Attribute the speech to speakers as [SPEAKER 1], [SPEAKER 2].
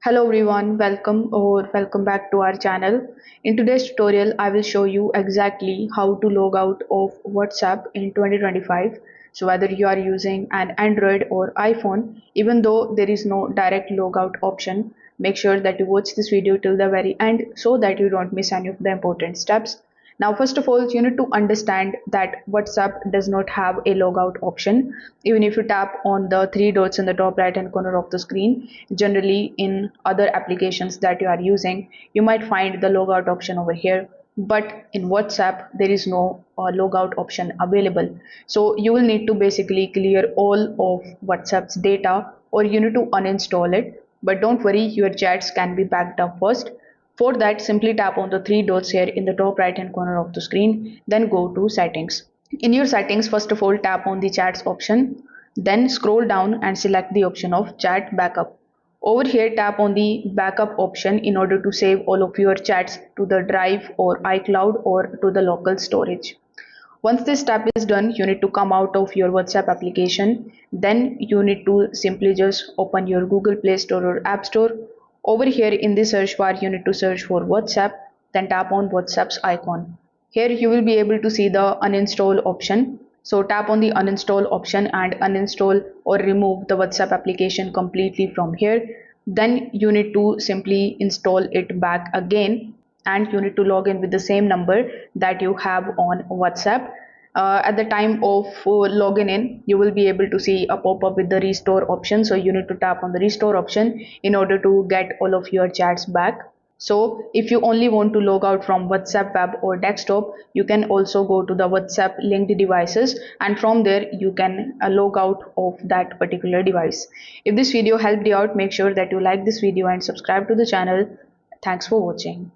[SPEAKER 1] Hello everyone, welcome back to our channel. In today's tutorial, I will show you exactly how to log out of WhatsApp in 2025. So whether you are using an Android or iPhone, even though there is no direct logout option, make sure that you watch this video till the very end so that you don't miss any of the important steps. Now, first of all, you need to understand that WhatsApp does not have a logout option. Even if you tap on the three dots in the top right hand corner of the screen, generally in other applications that you are using, you might find the logout option over here. But in WhatsApp, there is no logout option available. So you will need to basically clear all of WhatsApp's data, or you need to uninstall it. But don't worry, your chats can be backed up first. For that, simply tap on the three dots here in the top right hand corner of the screen, then go to settings. In your settings, first of all, tap on the chats option, then scroll down and select the option of chat backup. Over here, tap on the backup option in order to save all of your chats to the Drive or iCloud or to the local storage. Once this step is done, you need to come out of your WhatsApp application. Then you need to simply just open your Google Play Store or App Store. Over here in the search bar, you need to search for WhatsApp, then tap on WhatsApp's icon. Here you will be able to see the uninstall option. So tap on the uninstall option and uninstall or remove the WhatsApp application completely from here. Then you need to simply install it back again, and you need to log in with the same number that you have on WhatsApp. At the time of login in, you will be able to see a pop-up with the restore option. So you need to tap on the restore option in order to get all of your chats back. So if you only want to log out from WhatsApp web or desktop, you can also go to the WhatsApp linked devices, and from there you can log out of that particular device. If this video helped you out, make sure that you like this video and subscribe to the channel. Thanks for watching.